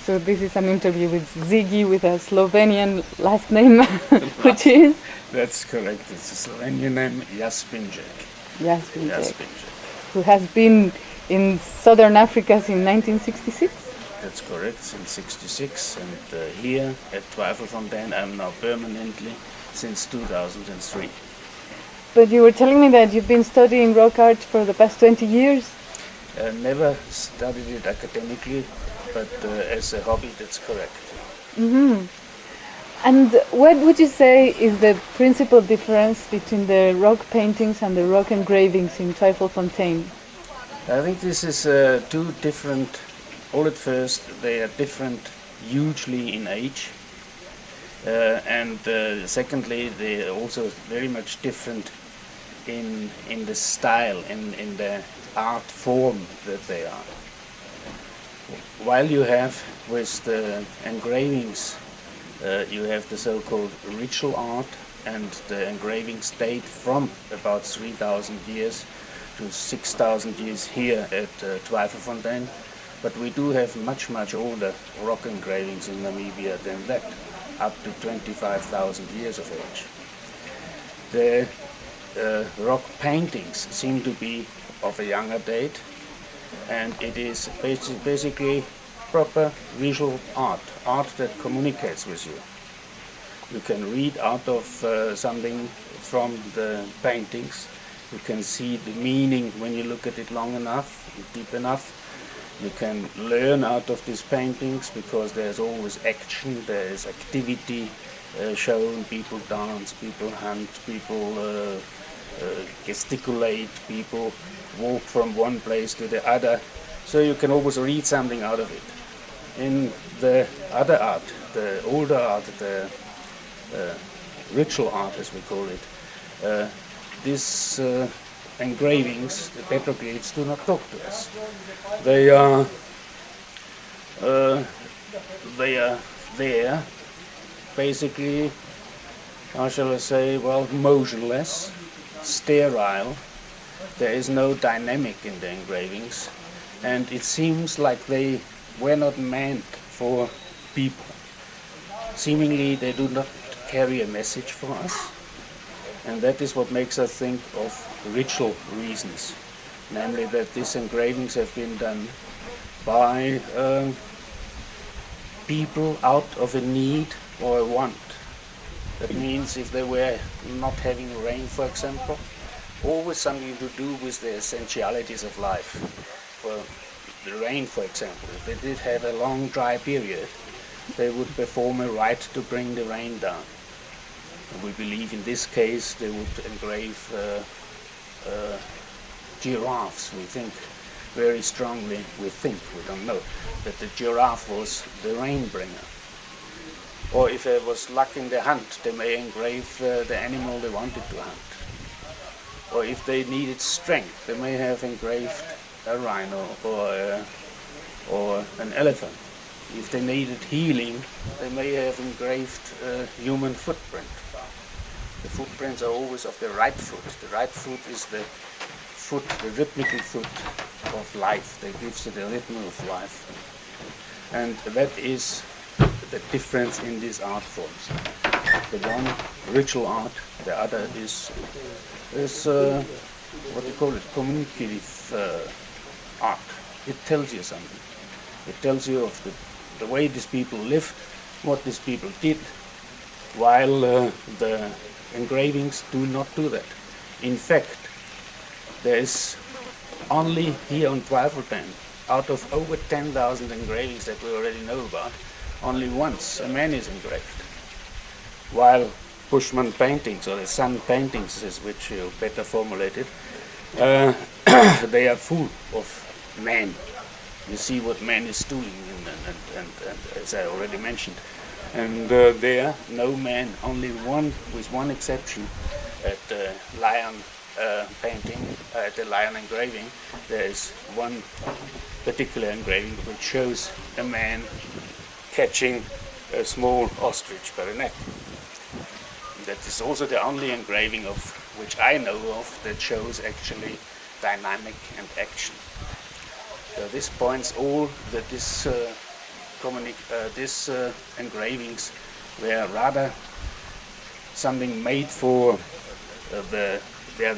So this is an interview with Ziggy with a Slovenian last name, which is? That's correct. It's a Slovenian name, Jaspinjak. Jaspinjak. Who has been in southern Africa since 1966? That's correct, since 66. And here at Twijfelfontein I'm now permanently since 2003. But you were telling me that you've been studying rock art for the past 20 years? Never studied it academically, but as a hobby, that's correct. Mm-hmm. And what would you say is the principal difference between the rock paintings and the rock engravings in Twijfelfontein? I think this is two different, all at first, they are different hugely in age. And secondly, they are also very much different in the style, in the art form that they are. While you have with the engravings, you have the so-called ritual art, and the engravings date from about 3,000 years to 6,000 years here at Twijfelfontein. But we do have much, much older rock engravings in Namibia than that, up to 25,000 years of age. The rock paintings seem to be of a younger date, and it is basically proper visual art that communicates with you. You can read out of something from the paintings. You can see the meaning when you look at it long enough, deep enough. You can learn out of these paintings because there's always action, there's activity shown. People dance, people hunt, people gesticulate, people walk from one place to the other. So you can always read something out of it. In the other art, the older art, the ritual art as we call it, these engravings, the petroglyphs, do not talk to us. They are there, basically, how shall I say, well, motionless, sterile. There is no dynamic in the engravings, and it seems like they were not meant for people. Seemingly they do not carry a message for us, and that is what makes us think of ritual reasons, namely that these engravings have been done by people out of a need or a want. That means if they were not having rain, for example, always something to do with the essentialities of life. For the rain, for example, if they did have a long dry period, they would perform a rite to bring the rain down. And we believe in this case they would engrave giraffes. We think very strongly, we don't know, that the giraffe was the rain bringer. Or if there was luck in the hunt, they may engrave the animal they wanted to hunt. Or if they needed strength, they may have engraved a rhino or an elephant. If they needed healing, they may have engraved a human footprint. The footprints are always of the right foot. The right foot is the foot, the rhythmical foot of life that gives it the rhythm of life. And that is the difference in these art forms. The one, ritual art, the other is what do you call it, communicative art. It tells you something. It tells you of the way these people lived, what these people did, while the engravings do not do that. In fact, there is only here on Twijfelfontein, out of over 10,000 engravings that we already know about, only once a man is engraved. While Bushman paintings, or the Sun paintings, is which you better formulated, they are full of man. You see what man is doing, and as I already mentioned. And there, no man, only one, with one exception, at the lion painting, at the lion engraving, there is one particular engraving which shows a man catching a small ostrich by the neck. That is also the only engraving of which I know of that shows actually dynamic and action. So this points all that this these engravings were rather something made for their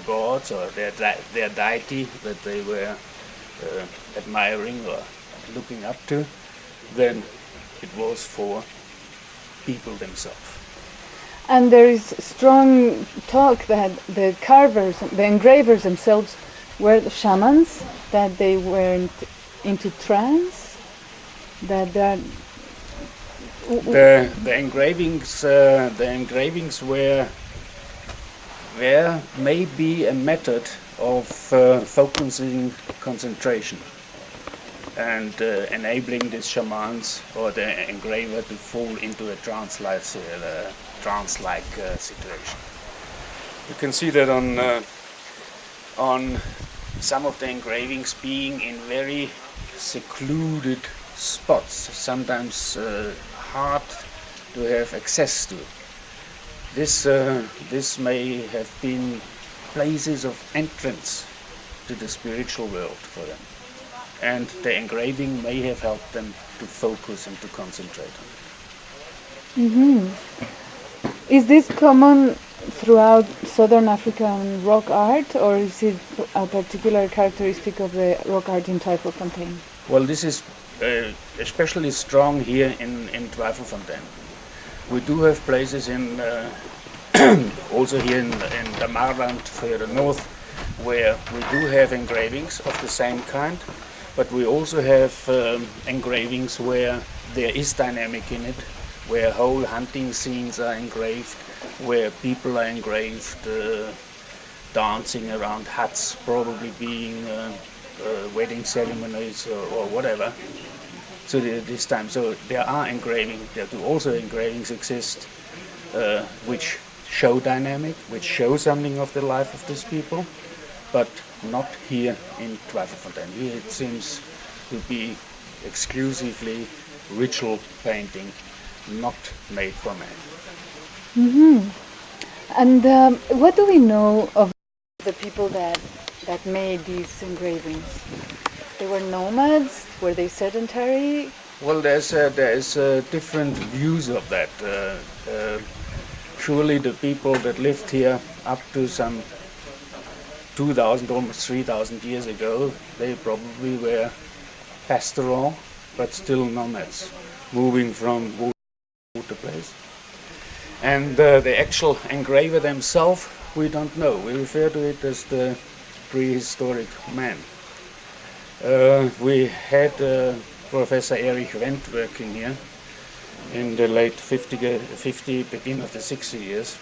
gods or their deity that they were admiring or looking up to, than it was for people themselves. And there is strong talk that the carvers, the engravers themselves, were the shamans, that they weren't into trance, that the engravings were maybe a method of focusing concentration and enabling these shamans or the engraver to fall into a trance-like situation. You can see that on some of the engravings being in very secluded spots, sometimes hard to have access to. This may have been places of entrance to the spiritual world for them, and the engraving may have helped them to focus and to concentrate on it. Mm-hmm. Is this common throughout Southern African rock art, or is it a particular characteristic of the rock art in Twyfelfontein? Well, this is especially strong here in Twyfelfontein. We do have places in also here in the Marland further north, where we do have engravings of the same kind, but we also have engravings where there is dynamic in it, where whole hunting scenes are engraved, where people are engraved dancing around huts, probably being wedding ceremonies or whatever. So this time, so there are engravings. There do also engravings exist, which show dynamic, which show something of the life of these people, but not here in Twyfelfontein. Here it seems to be exclusively ritual painting, not made for man. Mm-hmm. And what do we know of the people that made these engravings? They were nomads? Were they sedentary? Well, there is different views of that. Surely the people that lived here up to some 2,000, almost 3,000 years ago, they probably were pastoral, but still nomads, moving from wood to place. And the actual engraver themselves, we don't know. We refer to it as the prehistoric man. We had Professor Erich Wendt working here in the late 50, beginning of the 60 years,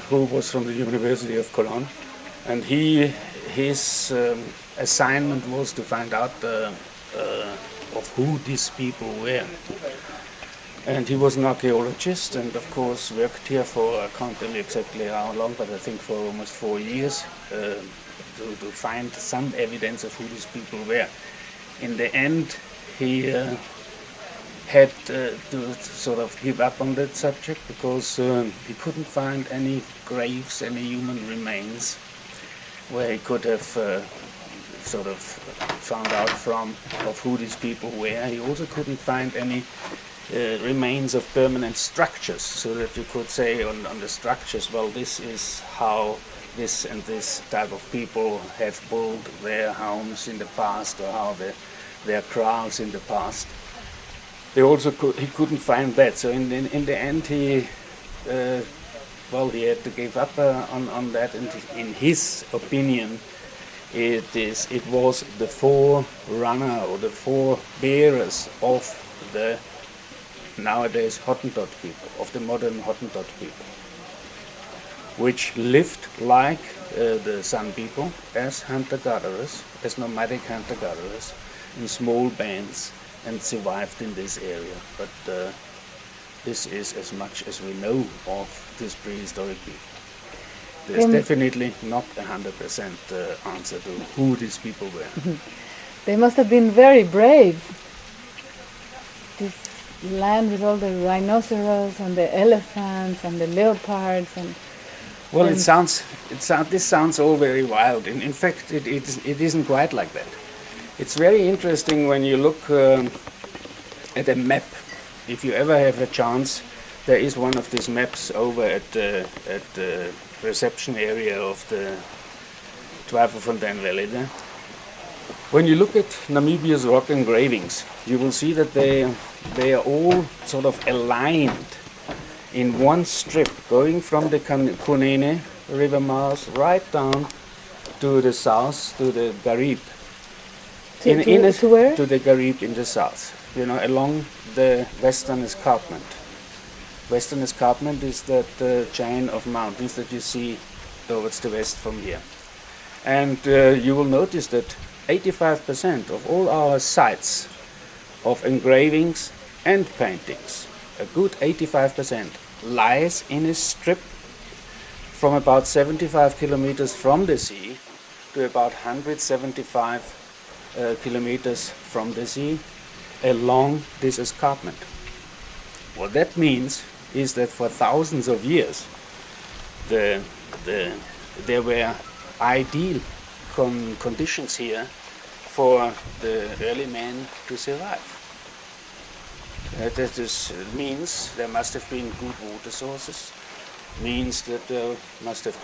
who was from the University of Cologne. And his assignment was to find out of who these people were. And he was an archaeologist, and of course worked here for, I can't tell you exactly how long, but I think for almost 4 years, to find some evidence of who these people were. In the end, he had to sort of give up on that subject because he couldn't find any graves, any human remains where he could have sort of found out of who these people were. He also couldn't find any remains of permanent structures, so that you could say on the structures, well, this is how this and this type of people have built their homes in the past, or how their kraals in the past. He couldn't find that, so in the end he had to give up on that, and in his opinion it was the forerunner or the forebearers of the nowadays Hottentot people, of the modern Hottentot people, which lived like the San people as hunter-gatherers, as nomadic hunter-gatherers in small bands, and survived in this area. But this is as much as we know of this prehistoric people. There's definitely not 100% answer to who these people were. They must have been very brave. This land with all the rhinoceros and the elephants and the leopards and. Well, this sounds all very wild. In fact, it isn't quite like that. It's very interesting when you look at a map. If you ever have a chance, there is one of these maps over at the reception area of the Twyfelfontein Valley there. When you look at Namibia's rock engravings, you will see that they are all sort of aligned in one strip, going from the Kunene river mouth right down to the south, to the Garib. To where? To the Garib in the south, along the Western Escarpment. Western Escarpment is that chain of mountains that you see towards the west from here. And you will notice that 85% of all our sites of engravings and paintings, a good 85%, lies in a strip from about 75 kilometers from the sea to about 175 kilometers from the sea along this escarpment. What that means is that for thousands of years there were ideal conditions here for the early man to survive. That just means there must have been good water sources, means that there must have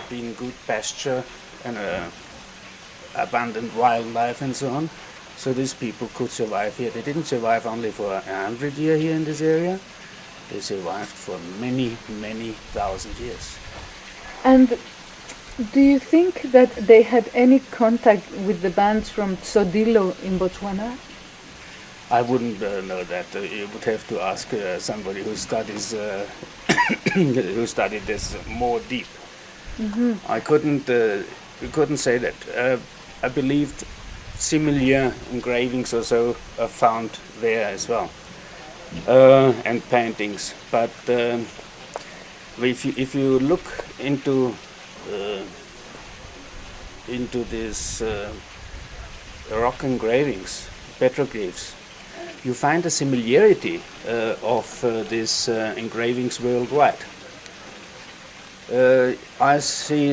been good pasture and abundant wildlife and so on. So these people could survive here. They didn't survive only for 100 years here in this area. They survived for many, many thousand years. And do you think that they had any contact with the bands from Tsodilo in Botswana? I wouldn't know that. You would have to ask somebody who studies who studied this more deep. Mm-hmm. I couldn't say that. I believed similar engravings or so are found there as well, and paintings. But if you look into these rock engravings, petroglyphs, you find a similarity of these engravings worldwide. I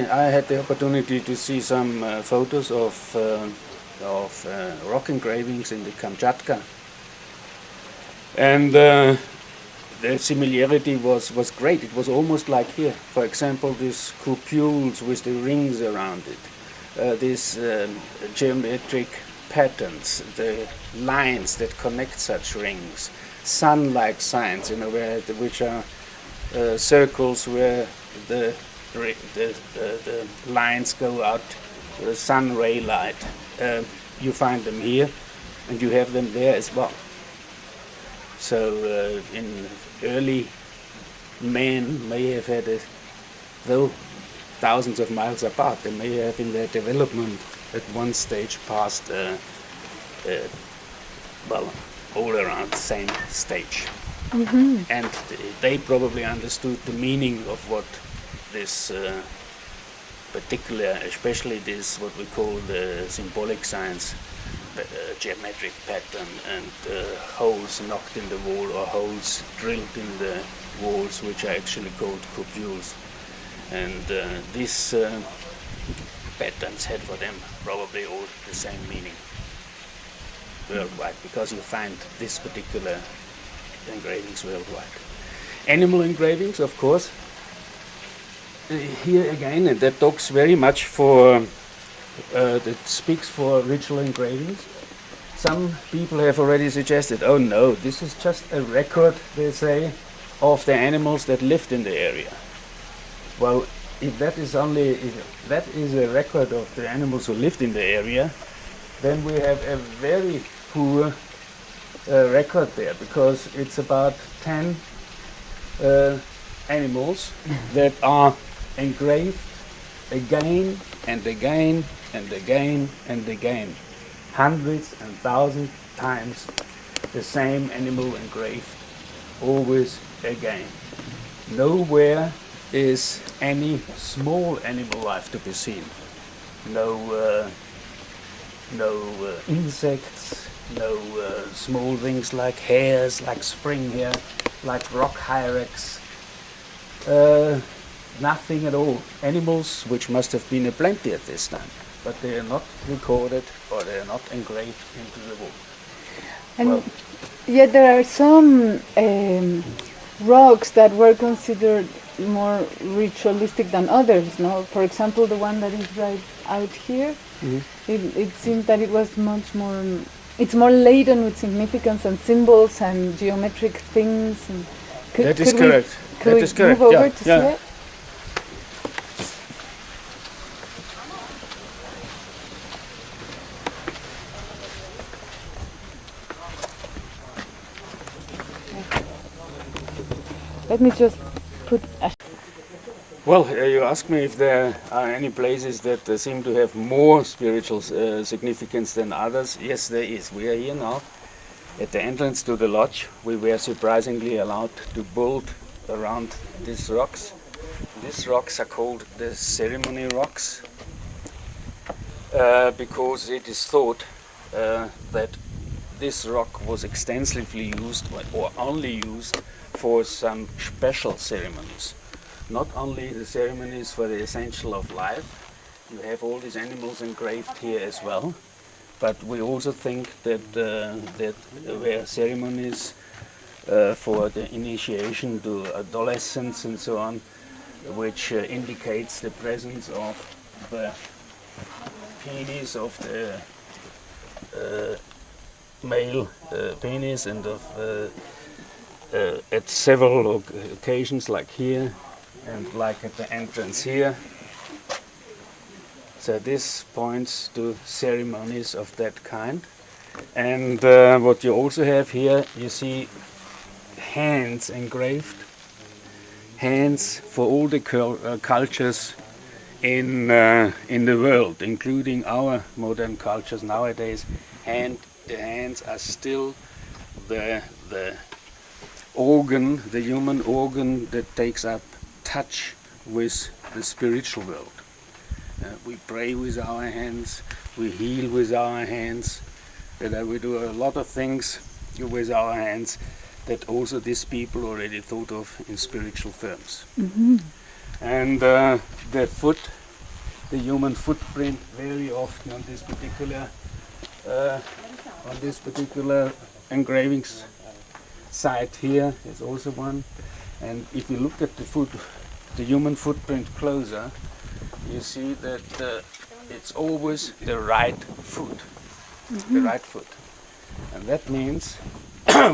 had the opportunity to see some photos of rock engravings in the Kamchatka, and the similarity was great. It was almost like here. For example, these cupules with the rings around it, these geometric patterns, the lines that connect such rings, sun-like signs, which are circles where the lines go out, the sun ray light. You find them here, and you have them there as well. So in early men may have had, though thousands of miles apart, they may have in their development at one stage passed, all around the same stage. Mm-hmm. And they probably understood the meaning of what this particular, especially this, what we call the symbolic signs, geometric pattern, and holes knocked in the wall or holes drilled in the walls, which are actually called cupules. And these patterns had for them probably all the same meaning worldwide, because you find this particular engravings worldwide. Animal engravings, of course. Here again, and that talks very much for, that speaks for ritual engravings. Some people have already suggested, oh no, this is just a record, they say, of the animals that lived in the area. Well, if that is a record of the animals who lived in the area, then we have a very poor record there, because it's about 10 animals that are engraved again and again and again and again, hundreds and thousands times the same animal engraved, always again. Nowhere is any small animal life to be seen. No insects, no small things like hares, like spring hare, like rock hyrax. Nothing at all. Animals which must have been aplenty at this time, but they are not recorded or they are not engraved into the wall. And Yet there are some rocks that were considered more ritualistic than others. No, for example, the one that is right out here. It seems that it was much more. It's more laden with significance and symbols and geometric things. And That is correct. Could That we is correct. move over Yeah, to yeah. see it? Let me just put a Well, you ask me if there are any places that seem to have more spiritual significance than others. Yes, there is. We are here now at the entrance to the lodge. We were surprisingly allowed to build around these rocks. These rocks are called the ceremony rocks because it is thought that this rock was extensively used or only used for some special ceremonies. Not only the ceremonies for the essential of life, you have all these animals engraved here as well, but we also think that that there were ceremonies for the initiation to adolescence and so on, which indicates the presence of the penis of the male penis and of at several occasions, like here and like at the entrance here. So this points to ceremonies of that kind. And what you also have here, you see hands engraved, hands for all the cultures in the world, including our modern cultures nowadays. The hands are still the organ, the human organ that takes up touch with the spiritual world. We pray with our hands, we heal with our hands, we do a lot of things with our hands that also these people already thought of in spiritual terms. And the foot, the human footprint, very often on this particular engravings site here is also one. And if you look at the human footprint closer, you see that it's always the right foot, the right foot. And that means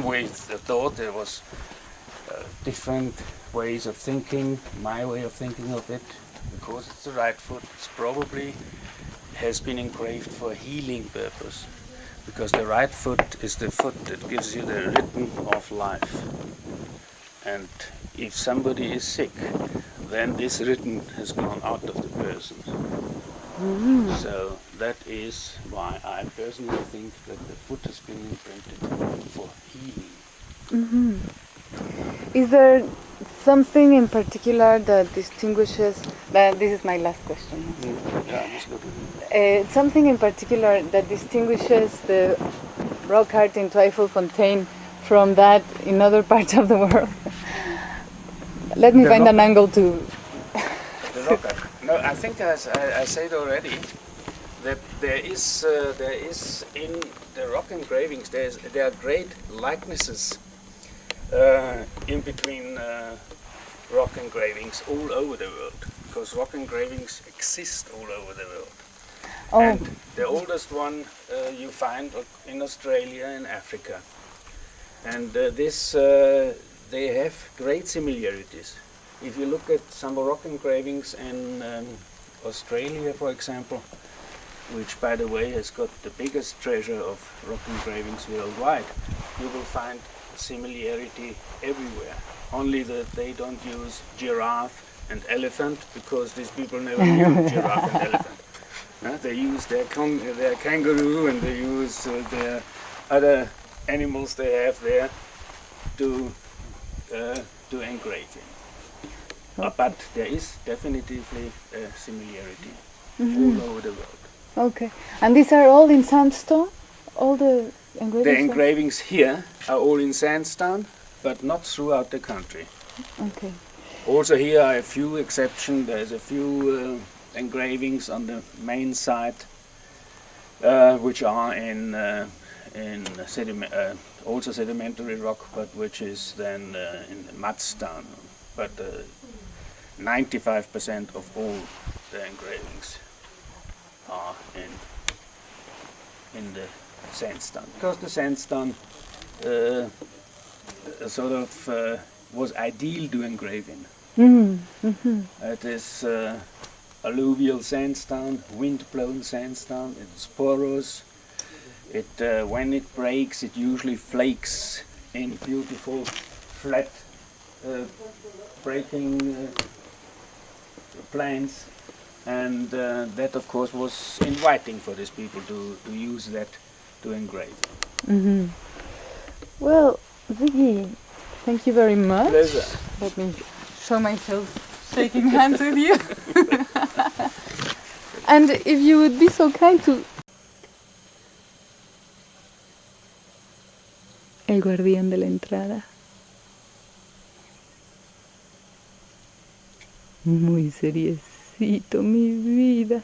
we thought there was different ways of thinking. My way of thinking of it, because it's the right foot, it's probably has been engraved for healing purpose, because the right foot is the foot that gives you the rhythm of life. And if somebody is sick, then this rhythm has gone out of the person. So that is why I personally think that the foot has been imprinted for healing. Is there something in particular that distinguishes, this is my last question. Yeah, let's go to it. Something in particular that distinguishes the rock art in Twijfelfontein from that in other parts of the world? Let me find an angle to... The rock art. No, I think as I said already, that there is in the rock engravings, there are great likenesses in between rock engravings all over the world, because rock engravings exist all over the world. Oh. And the oldest one you find in Australia and Africa. And they have great similarities. If you look at some rock engravings in Australia, for example, which by the way has got the biggest treasure of rock engravings worldwide, you will find similarity everywhere. Only that they don't use giraffe and elephant, because these people never knew giraffe and elephant. They use their kangaroo, and they use their other animals they have there to engrave in. But there is definitively a similarity all over the world. Okay. And these are all in sandstone? All the engravings? The engravings here are all in sandstone, but not throughout the country. Okay. Also here are a few exceptions. There's a few engravings on the main site which are in also sedimentary rock, but which is then in the mudstone. But 95% of all the engravings are in the sandstone, because the sandstone sort of was ideal to engrave in. It is alluvial sandstone, wind-blown sandstone. It's porous. It when it breaks, it usually flakes in beautiful flat breaking planes, and that of course was inviting for these people to use that to engrave. Well, Ziggy, thank you very much. Pleasure. Let me show myself shaking hands with you. And if you would be so kind to... El guardián de la entrada. Muy seriecito, mi vida.